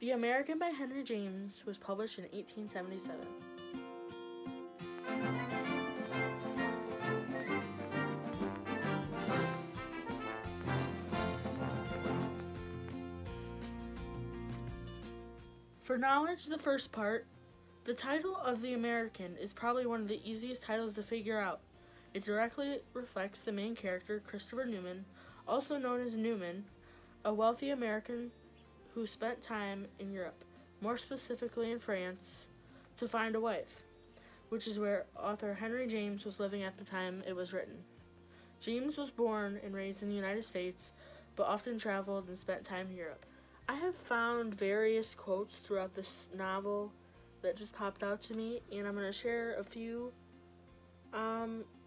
The American by Henry James was published in 1877. For knowledge, the first part, the title of The American is probably one of the easiest titles to figure out. It directly reflects the main character, Christopher Newman, also known as Newman, a wealthy American who spent time in Europe, more specifically in France, to find a wife, which is where author Henry James was living at the time it was written. James was born and raised in the United States, but often traveled and spent time in Europe. I have found various quotes throughout this novel that just popped out to me, and I'm going to share a few.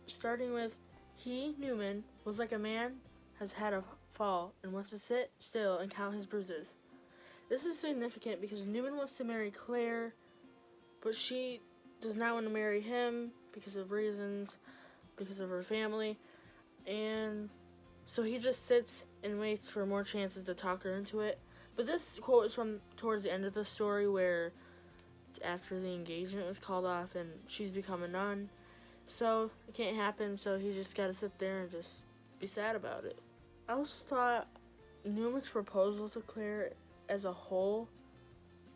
Starting with, he, Newman, was like a man has had a fall and wants to sit still and count his bruises. This is significant because Newman wants to marry Claire, but she does not want to marry him because of reasons, because of her family, and so he just sits and waits for more chances to talk her into it. But this quote is from towards the end of the story, where it's after the engagement was called off and she's become a nun. So it can't happen, so he just gotta sit there and just be sad about it. I also thought Newman's proposal to Claire as a whole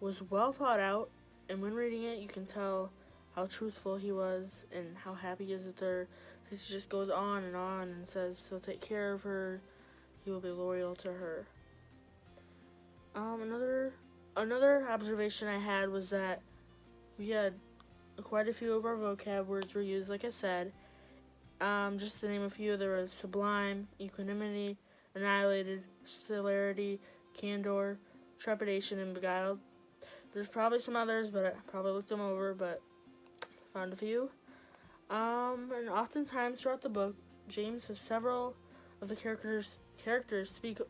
was well thought out, and when reading it you can tell how truthful he was and how happy he is with her, because he just goes on and says he'll take care of her, he will be loyal to her. Another observation I had was that we had quite a few of our vocab words were used, like I said. Just to name a few, there was sublime, equanimity, annihilated, celerity, candor, trepidation, and beguiled. There's probably some others, but I probably looked them over, but found a few. And oftentimes throughout the book, James has several of the characters speak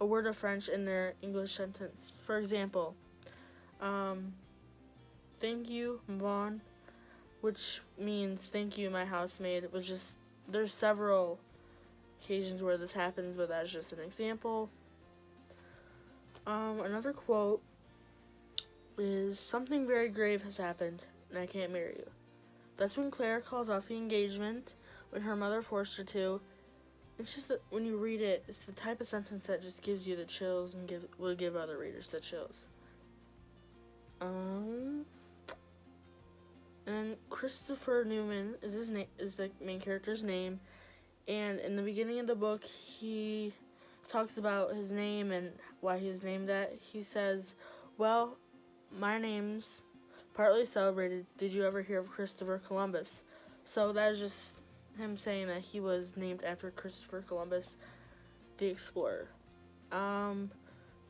a word of French in their English sentence. For example, thank you, Vaughn, which means thank you, my housemaid. It was just, there's several occasions where this happens, but that's just an example. Another quote is, something very grave has happened, and I can't marry you. That's when Claire calls off the engagement, when her mother forced her to. It's just that when you read it, it's the type of sentence that just gives you the chills and will give other readers the chills. And Christopher Newman is the main character's name, and in the beginning of the book, he talks about his name and why he was named that. He says, well, my name's partly celebrated. Did you ever hear of Christopher Columbus? So that is just him saying that he was named after Christopher Columbus, the explorer. And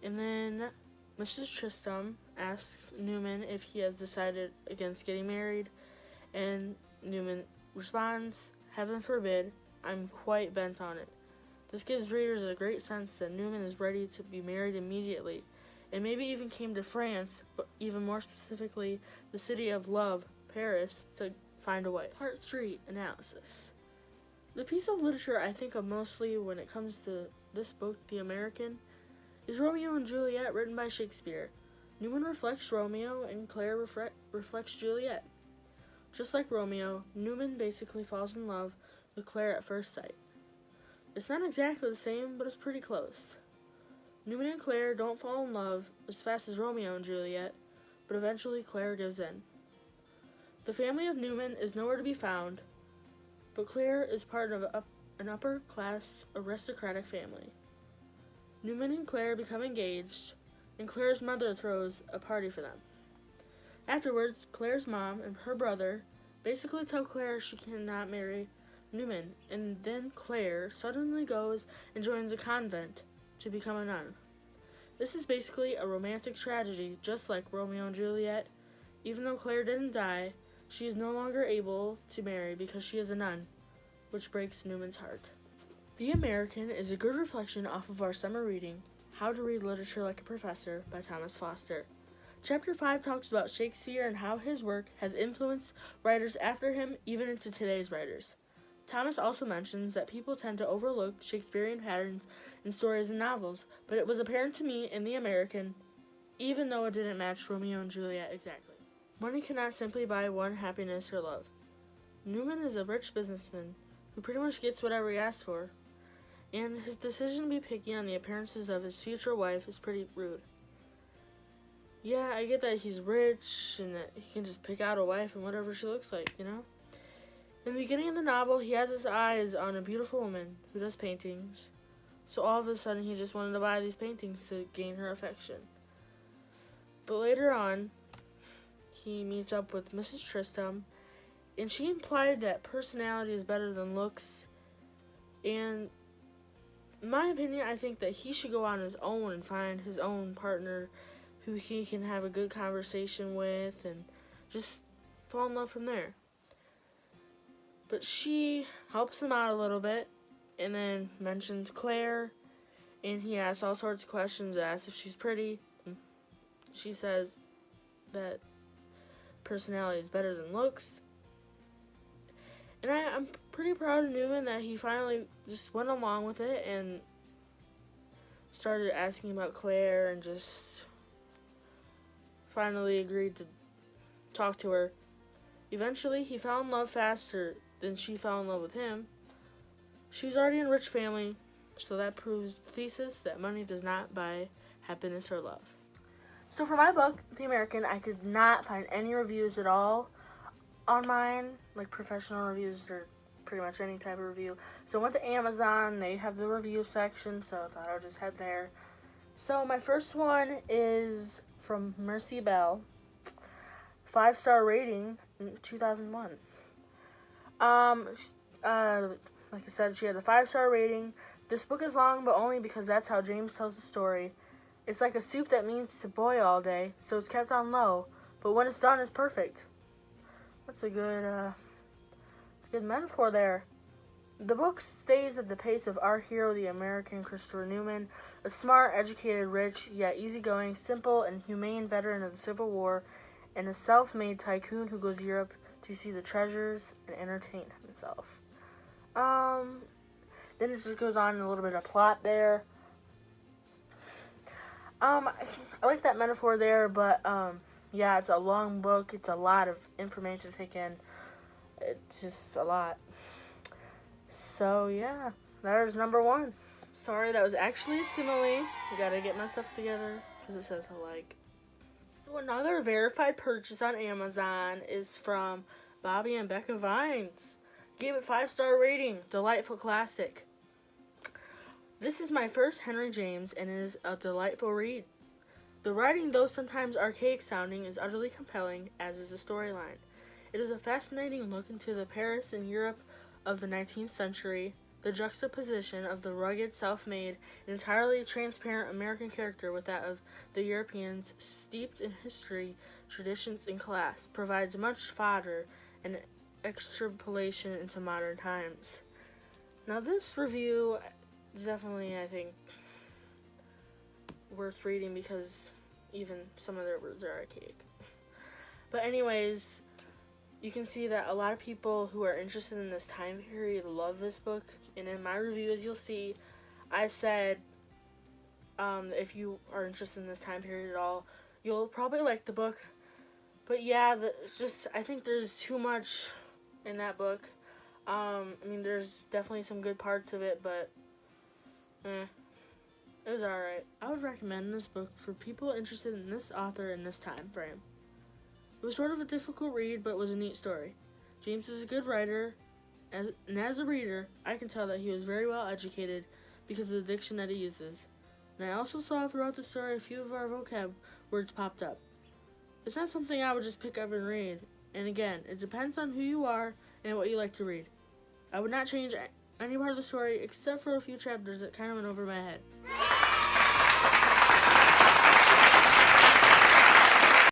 then Mrs. Tristram asks Newman if he has decided against getting married, and Newman responds, heaven forbid, I'm quite bent on it. This gives readers a great sense that Newman is ready to be married immediately, and maybe even came to France, but even more specifically, the city of love, Paris, to find a wife. Part 3, analysis. The piece of literature I think of mostly when it comes to this book, The American, is Romeo and Juliet, written by Shakespeare. Newman reflects Romeo and Claire reflects Juliet. Just like Romeo, Newman basically falls in love with Claire at first sight. It's not exactly the same, but it's pretty close. Newman and Claire don't fall in love as fast as Romeo and Juliet, but eventually Claire gives in. The family of Newman is nowhere to be found, but Claire is part of an upper-class aristocratic family. Newman and Claire become engaged, and Claire's mother throws a party for them. Afterwards, Claire's mom and her brother basically tell Claire she cannot marry Newman, and then Claire suddenly goes and joins a convent to become a nun. This is basically a romantic tragedy, just like Romeo and Juliet. Even though Claire didn't die, she is no longer able to marry because she is a nun, which breaks Newman's heart. The American is a good reflection off of our summer reading, How to Read Literature Like a Professor by Thomas Foster. Chapter 5 talks about Shakespeare and how his work has influenced writers after him, even into today's writers. Thomas also mentions that people tend to overlook Shakespearean patterns in stories and novels, but it was apparent to me in The American even though it didn't match Romeo and Juliet exactly. Money cannot simply buy one happiness or love. Newman is a rich businessman who pretty much gets whatever he asks for, and his decision to be picky on the appearances of his future wife is pretty rude. Yeah, I get that he's rich and that he can just pick out a wife and whatever she looks like, you know? In the beginning of the novel, he has his eyes on a beautiful woman who does paintings, so all of a sudden he just wanted to buy these paintings to gain her affection. But later on, he meets up with Mrs. Tristram, and she implied that personality is better than looks, and in my opinion, I think that he should go on his own and find his own partner who he can have a good conversation with and just fall in love from there. But she helps him out a little bit and then mentions Claire, and he asks all sorts of questions, asks if she's pretty. She says that personality is better than looks. And I'm pretty proud of Newman that he finally just went along with it and started asking about Claire and just finally agreed to talk to her. Eventually, he fell in love faster than she fell in love with him. She was already in a rich family, so that proves the thesis that money does not buy happiness or love. So for my book, The American, I could not find any reviews at all on mine, like professional reviews or pretty much any type of review. So I went to Amazon, they have the review section, so I thought I would just head there. So my first one is from Mercy Bell, 5-star rating in 2001. Like I said, she had a 5-star rating. This book is long, but only because that's how James tells the story. It's like a soup that needs to boil all day, so it's kept on low, but when it's done, it's perfect. That's a good metaphor there. The book stays at the pace of our hero, the American Christopher Newman, a smart, educated, rich, yet easygoing, simple, and humane veteran of the Civil War, and a self-made tycoon who goes to Europe to see the treasures and entertain himself. Then it just goes on a little bit of plot there. I like that metaphor there, but yeah, it's a long book. It's a lot of information to take in. It's just a lot. So yeah, there's number 1. Sorry, that was actually a simile. I gotta get my stuff together because it says alike. So another verified purchase on Amazon is from Bobby and Becca Vines. Gave it 5-star rating. Delightful classic. This is my first Henry James, and it is a delightful read. The writing, though sometimes archaic sounding, is utterly compelling, as is the storyline. It is a fascinating look into the Paris and Europe of the 19th century, the juxtaposition of the rugged, self-made, and entirely transparent American character with that of the Europeans steeped in history, traditions, and class, provides much fodder and extrapolation into modern times. Now this review is definitely, I think, worth reading because even some of their words are archaic. But anyways, you can see that a lot of people who are interested in this time period love this book. And in my review, as you'll see, I said if you are interested in this time period at all, you'll probably like the book. But yeah, I think there's too much in that book. I mean, there's definitely some good parts of it, but it was alright. I would recommend this book for people interested in this author in this time frame. It was sort of a difficult read, but was a neat story. James is a good writer, and as a reader, I can tell that he was very well educated because of the diction that he uses. And I also saw throughout the story a few of our vocab words popped up. It's not something I would just pick up and read, and again, it depends on who you are and what you like to read. I would not change any part of the story except for a few chapters that kind of went over my head.